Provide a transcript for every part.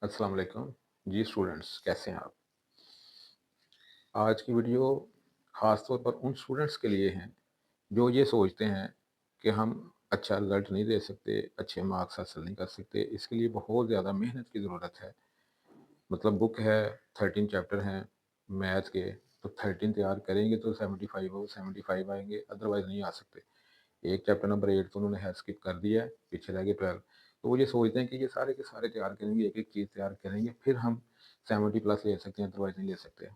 अस्सलाम वालेकुम। जी स्टूडेंट्स, कैसे हैं आप? आज की वीडियो ख़ास तौर पर उन स्टूडेंट्स के लिए है जो ये सोचते हैं कि हम अच्छा रिज़ल्ट नहीं दे सकते, अच्छे मार्क्स हासिल नहीं कर सकते। इसके लिए बहुत ज़्यादा मेहनत की ज़रूरत है। मतलब बुक है, 13 चैप्टर हैं मैथ के, तो 13 तैयार करेंगे तो 75 आएँगे, अदरवाइज़ नहीं आ सकते। एक चैप्टर नंबर 8 तो उन्होंने है स्किप कर दिया है, पीछे रह गए 12। तो वो ये सोचते हैं कि ये सारे के सारे तैयार करेंगे, एक-एक चीज़ तैयार करेंगे, फिर हम 70 प्लस ले सकते हैं, अदरवाइज़ नहीं ले सकते।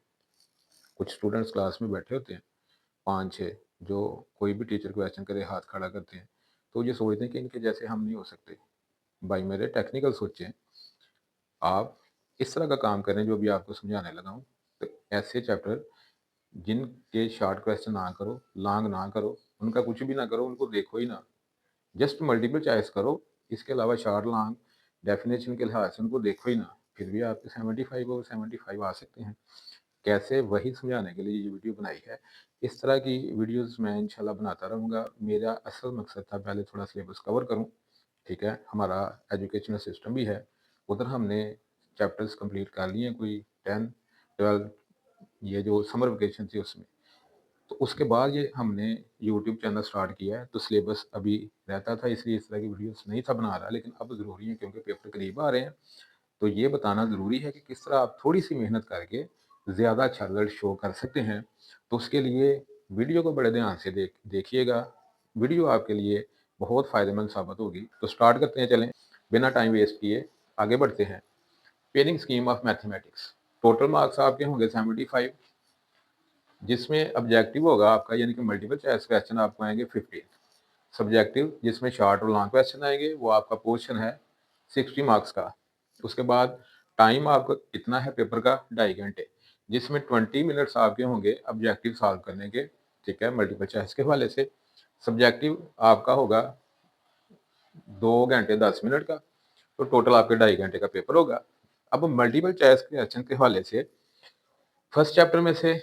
कुछ स्टूडेंट्स क्लास में बैठे होते हैं 5-6, जो कोई भी टीचर क्वेश्चन करे हाथ खड़ा करते हैं, तो ये सोचते हैं कि इनके जैसे हम नहीं हो सकते। भाई मेरे टेक्निकल सोचें, आप इस तरह का काम करें जो अभी आपको समझाने लगा हूँ। तो ऐसे चैप्टर जिनके शॉर्ट क्वेश्चन ना करो, लॉन्ग ना करो, उनका कुछ भी ना करो, उनको देखो ही ना। जस्ट मल्टीपल चॉइस करो, इसके अलावा शॉर्ट लॉन्ग डेफिनेशन के लिहाज से उनको देखो ही ना, फिर भी आपके 75 और 75 आ सकते हैं। कैसे, वही समझाने के लिए ये वीडियो बनाई है। इस तरह की वीडियोस मैं इंशाल्लाह बनाता रहूँगा। मेरा असल मकसद था पहले थोड़ा सिलेबस कवर करूँ, ठीक है? हमारा एजुकेशनल सिस्टम भी है, उधर हमने चैप्टर्स कंप्लीट कर लिए हैं, कोई 10, 12, ये जो समर वेकेशन थी उसमें। तो उसके बाद ये हमने यूट्यूब चैनल स्टार्ट किया है, तो सिलेबस अभी रहता था, इसलिए इस तरह की वीडियोस नहीं था बना रहा, लेकिन अब ज़रूरी है क्योंकि पेपर करीब आ रहे हैं। तो ये बताना ज़रूरी है कि किस तरह आप थोड़ी-सी मेहनत करके ज़्यादा अच्छा रिज़ल्ट शो कर सकते हैं। तो उसके लिए वीडियो को बड़े ध्यान से देखिएगा। वीडियो आपके लिए बहुत फ़ायदेमंद साबित होगी। तो स्टार्ट करते हैं, चलें। बिना टाइम वेस्ट किए आगे बढ़ते हैं। Pairing scheme of mathematics. Total marks आपके होंगे 75, जिसमें ऑब्जेक्टिव होगा आपका, यानी कि मल्टीपल चॉइस क्वेश्चन आपको आएँगे 15। सब्जेक्टिव, जिसमें शॉर्ट और लॉन्ग क्वेश्चन आएँगे, वो आपका पोर्शन है 60 मार्क्स का। उसके बाद टाइम आपका कितना है पेपर का, 2.5 घंटे, जिसमें 20 मिनट्स आपके होंगे ऑब्जेक्टिव सॉल्व करने के, ठीक है, मल्टीपल चॉइस के हवाले से। सब्जेक्टिव आपका होगा 2 घंटे 10 मिनट का, तो टोटल आपके 2.5 घंटे का पेपर होगा। अब मल्टीपल चॉइस क्वेश्चन के हवाले से फर्स्ट चैप्टर में से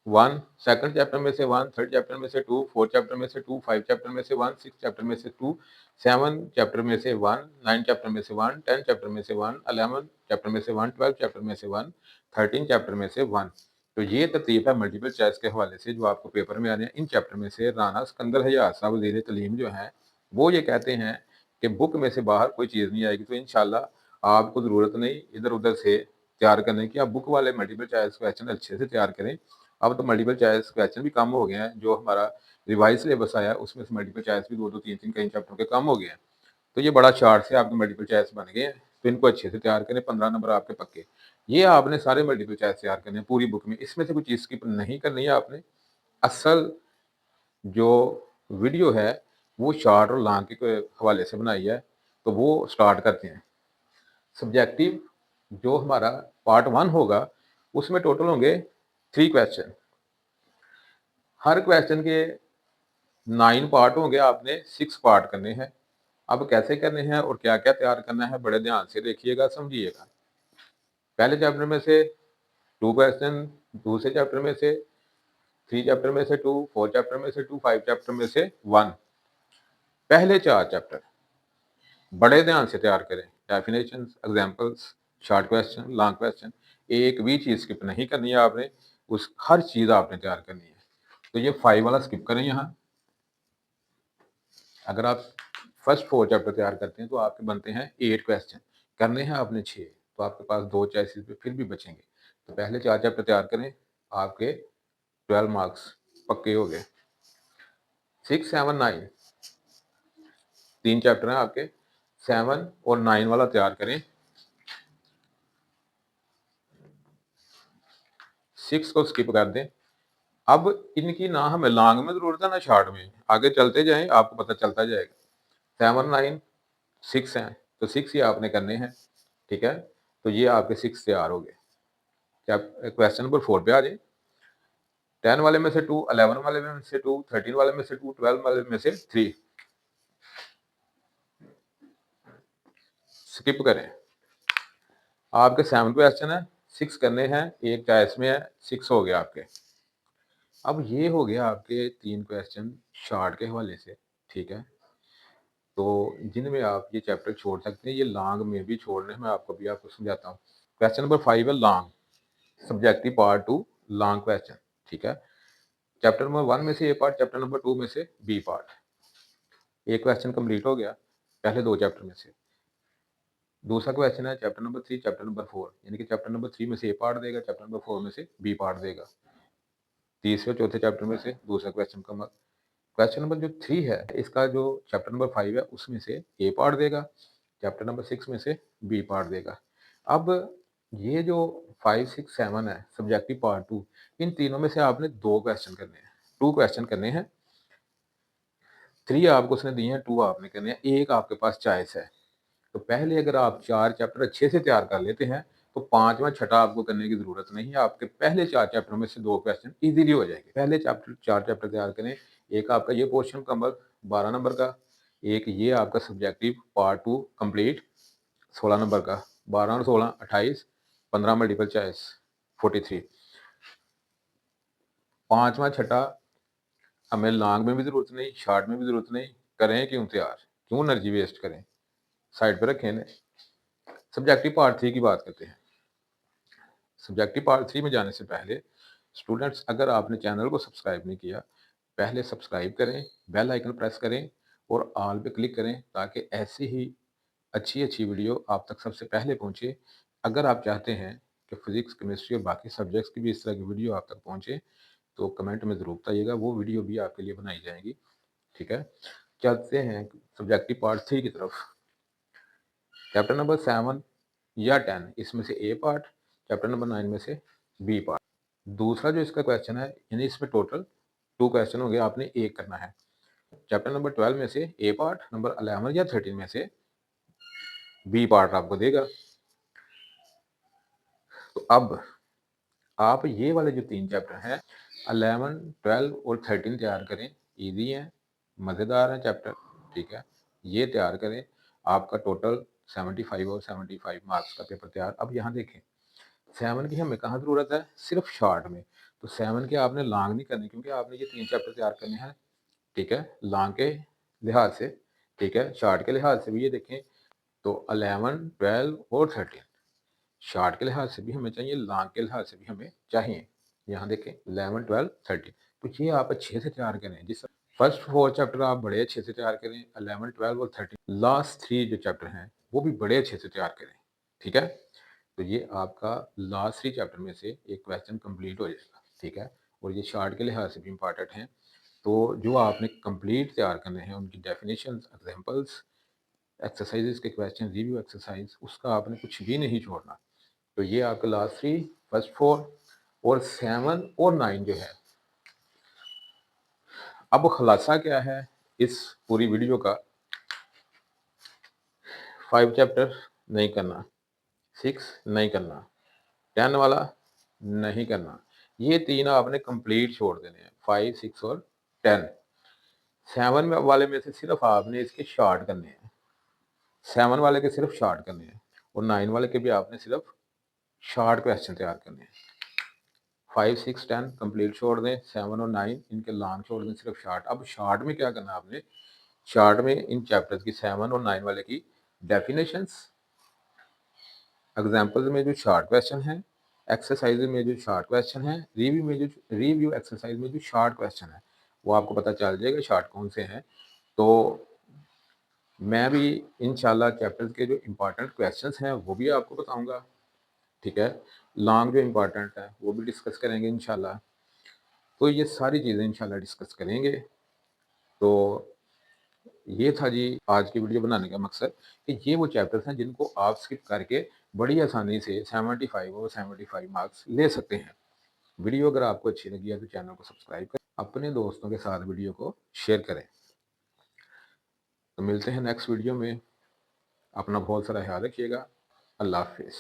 1, सेकंड चैप्टर में से 1, थर्ड चैप्टर में से 2, फोर्थ चैप्टर में से 2, 5 चैप्टर में से 1, 6 चैप्टर में से 2, 7 चैप्टर में से 1, 9 चैप्टर में से 1, 10 चैप्टर में से 1, 11 चैप्टर में से 1, 12 चैप्टर में से 1, 13 चैप्टर में से 1। तो ये तरतीब है मल्टीपल चॉइस के हवाले से जो आपको पेपर में आने हैं। इन चैप्टर में से राना सिकंदर हयात साहब वज़ीर तालीम जो हैं, वो ये कहते हैं कि बुक में से बाहर कोई चीज़ नहीं आएगी। तो इंशाल्लाह आपको ज़रूरत नहीं इधर-उधर से तैयार करने की, आप बुक वाले मल्टीपल चॉइस क्वेश्चन अच्छे से तैयार करें। अब तो मल्टीपल चॉइस क्वेश्चन भी कम हो गए हैं, जो हमारा रिवाइज़ सिलेबस आया है उसमें से मल्टीपल चॉइस भी 2-2 3-3 कई चैप्टरों के कम हो गए हैं। तो ये बड़ा चार्ट से आपके मल्टीपल चॉइस बन गए हैं, तो इनको अच्छे से तैयार करें, 15 नंबर आपके पक्के। ये आपने सारे मल्टीपल चॉइस तैयार करने हैं पूरी बुक में, इसमें से कोई चीज़ स्किप नहीं करनी है आपने। असल जो वीडियो है वो शॉर्ट और लॉन्ग के हवाले से बनाई है, तो वो स्टार्ट करते हैं। सब्जेक्टिव जो हमारा पार्ट 1 होगा, उसमें टोटल होंगे 3 क्वेश्चन। हर क्वेश्चन के 9 पार्ट होंगे, आपने 6 पार्ट करने हैं। अब कैसे करने हैं और क्या-क्या तैयार करना है, बड़े ध्यान से देखिएगा, समझिएगा। पहले चैप्टर में से 2 क्वेश्चन, दूसरे चैप्टर में से 3 चैप्टर में से 2, 4 चैप्टर में से 2, 5 चैप्टर में से 1। पहले 4 चैप्टर बड़े ध्यान से तैयार करें। Definitions, examples, short question, long question, एक भी चीज़ स्किप नहीं करनी है आपने, उस हर चीज़ आपने तैयार करनी है। तो ये 5 वाला स्किप करें यहाँ। अगर आप फर्स्ट 4 चैप्टर तैयार करते हैं तो आपके बनते हैं 8 क्वेश्चन, करने हैं आपने 6, तो आपके पास 2 चॉइसेस पे फिर भी बचेंगे। तो पहले 4 चैप्टर तैयार करें, आपके 12 मार्क्स पक्के हो गए। 6, 7, 9 3 चैप्टर हैं आपके, 7 और 9 वाला तैयार करें। 6 को स्किप कर दें। अब इनकी ना हमें लॉन्ग में ज़रूरत है ना शॉर्ट में, आगे चलते जाएँ आपको पता चलता जाएगा। 7, 9, 6 हैं, तो 6 ही आपने करने हैं, ठीक है? तो ये आपके 6 तैयार हो गए। क्वेश्चन नंबर 4 पे आ जाएँ। 10 वाले में से 2, 11 वाले में से 2, 13 वाले में से 2, 12 वाले में से 3 स्किप करें। आपके 7 क्वेश्चन है, 6 करने हैं, एक चॉइस में है, 6 हो गया आपके। अब ये हो गया आपके 3 क्वेश्चन शॉर्ट के हवाले से, ठीक है? तो जिनमें आप ये चैप्टर छोड़ सकते हैं, ये लॉन्ग में भी छोड़ने हैं, मैं आपको समझाता हूँ। क्वेश्चन नंबर 5 है long, subjective part 2 long question, ठीक है। चैप्टर नंबर 1 में से ए पार्ट, चैप्टर नंबर 2 में से बी पार्ट। एक क्वेश्चन कंप्लीट हो गया पहले 2 चैप्टर में से। दूसरा क्वेश्चन है चैप्टर नंबर 3, चैप्टर नंबर 4, यानी कि चैप्टर नंबर 3 में से ए पार्ट देगा, चैप्टर नंबर 4 में से बी पार्ट देगा। तीसरे चौथे चैप्टर में से दूसरा क्वेश्चन का क्वेश्चन नंबर जो 3 है, इसका जो चैप्टर नंबर 5 है उसमें से ए पार्ट देगा, चैप्टर नंबर 6 में से बी पार्ट देगा। अब ये जो 5, 6, 7 है सब्जेक्टिव पार्ट 2, इन तीनों में से आपने 2 क्वेश्चन करने हैं, 2 क्वेश्चन करने हैं। 3 आपको उसने दिए हैं, 2 आपने करने हैं, एक आपके पास चॉइस है। तो पहले अगर आप 4 चैप्टर अच्छे से तैयार कर लेते हैं, तो 5वां छठा आपको करने की ज़रूरत नहीं है। आपके पहले 4 चैप्टर में से 2 क्वेश्चन ईज़िली हो जाएँगे। पहले चैप्टर 4 चैप्टर तैयार करें, एक आपका ये पोर्शन मुकम्मल 12 नंबर का, एक ये आपका सब्जेक्टिव पार्ट 2 कंप्लीट 16 नंबर का, 12 और 16 28, 15 मल्टीपल चॉइस 43। 5वां छठा हमें लॉन्ग में भी ज़रूरत नहीं, शॉर्ट में भी ज़रूरत नहीं, करें क्यों तैयार? क्यों एनर्जी वेस्ट करें? साइड पे रखें इन्हें। सब्जेक्टिव पार्ट 3 की बात करते हैं। सब्जेक्टिव पार्ट 3 में जाने से पहले स्टूडेंट्स, अगर आपने चैनल को सब्सक्राइब नहीं किया, पहले सब्सक्राइब करें, बेल आइकन प्रेस करें और ऑल पे क्लिक करें, ताकि ऐसी ही अच्छी वीडियो आप तक सबसे पहले पहुंचे। अगर आप चाहते हैं कि फिजिक्स, केमिस्ट्री और बाकी सब्जेक्ट्स की भी इस तरह की वीडियो आप तक पहुंचे, तो कमेंट में ज़रूर बताइएगा, वो वीडियो भी आपके लिए बनाई जाएगी, ठीक है। चलते हैं सब्जेक्टिव पार्ट 3 की तरफ। चैप्टर नंबर 7 या 10, इसमें से ए पार्ट, चैप्टर नंबर 9 में से बी पार्ट। दूसरा जो इसका क्वेश्चन है, यानी इसमें टोटल 2 क्वेश्चन हो गए, आपने एक करना है। चैप्टर नंबर 12 में से ए पार्ट, नंबर 11 या 13 में से बी पार्ट आपको देगा। तो अब आप ये वाले जो 3 चैप्टर हैं 11, 12 और 13 तैयार करें, ईजी हैं, मज़ेदार हैं चैप्टर, ठीक है। ये तैयार करें, आपका टोटल 75 और 75 मार्क्स का पेपर तैयार। अब यहाँ देखें, 7 की हमें कहाँ ज़रूरत है? सिर्फ शॉर्ट में। तो 7 के आपने लॉन्ग नहीं करने, क्योंकि आपने ये 3 चैप्टर तैयार करने हैं, ठीक है, लॉन्ग के लिहाज से, ठीक है। शॉर्ट के लिहाज से भी ये देखें तो 11, 12 और 13 शॉर्ट के लिहाज से भी हमें चाहिए, लॉन्ग के लिहाज से भी हमें चाहिए। यहाँ देखें 11, 12, 13, तो ये आप अच्छे से तैयार करें। जिस फर्स्ट 4 चैप्टर आप बड़े अच्छे से तैयार करें, 11, 12 और 13 लास्ट 3 जो चैप्टर हैं वो भी बड़े अच्छे से तैयार करें, ठीक है। तो ये आपका लास्ट 3 चैप्टर में से एक क्वेश्चन कंप्लीट हो जाएगा, ठीक है। और ये शॉर्ट के लिहाज से भी इम्पॉर्टेंट हैं। तो जो आपने कंप्लीट तैयार करने हैं, उनकी डेफिनेशंस, एग्जांपल्स, एक्सरसाइजेस के क्वेश्चन, रिव्यू एक्सरसाइज, उसका आपने कुछ भी नहीं छोड़ना। तो ये आपके लास्ट 3, फर्स्ट 4 और 7 और 9 जो है। अब खुलासा क्या है इस पूरी वीडियो का? 5 चैप्टर नहीं करना, 6 नहीं करना, 10 वाला नहीं करना, ये 3 आपने कंप्लीट छोड़ देने हैं, 5, 6 और 10। 7 में वाले में से सिर्फ आपने इसके शॉर्ट करने हैं, 7 वाले के सिर्फ शॉर्ट करने हैं, और 9 वाले के भी आपने सिर्फ शॉर्ट क्वेश्चन तैयार करने हैं। 5, 6, 10 कंप्लीट छोड़ दें, 7 और 9 इनके लॉन्ग छोड़ दें, सिर्फ शॉर्ट। अब शॉर्ट में क्या करना है आपने? शॉर्ट में इन चैप्टर्स की 7 और 9 वाले की डेफिनेशंस, एग्जाम्पल्स में जो शॉर्ट क्वेश्चन है, एक्सरसाइज में जो शॉर्ट क्वेश्चन है, रिव्यू एक्सरसाइज में जो शॉर्ट क्वेश्चन है, वो आपको पता चल जाएगा शॉर्ट कौन से हैं। तो मैं भी इंशाल्लाह चैप्टर्स के जो इम्पोर्टेंट क्वेश्चंस हैं वो भी आपको बताऊंगा, ठीक है। लॉन्ग जो इम्पोर्टेंट है वो भी डिस्कस करेंगे इंशाल्लाह। तो ये सारी चीज़ें इंशाल्लाह डिस्कस करेंगे। तो ये था जी आज की वीडियो बनाने का मकसद, कि ये वो चैप्टर्स हैं जिनको आप स्किप करके बड़ी आसानी से 75 और 75 मार्क्स ले सकते हैं। वीडियो अगर आपको अच्छी लगी है तो चैनल को सब्सक्राइब करें, अपने दोस्तों के साथ वीडियो को शेयर करें। तो मिलते हैं नेक्स्ट वीडियो में, अपना बहुत सारा ख्याल रखिएगा। अल्लाह हाफिज़।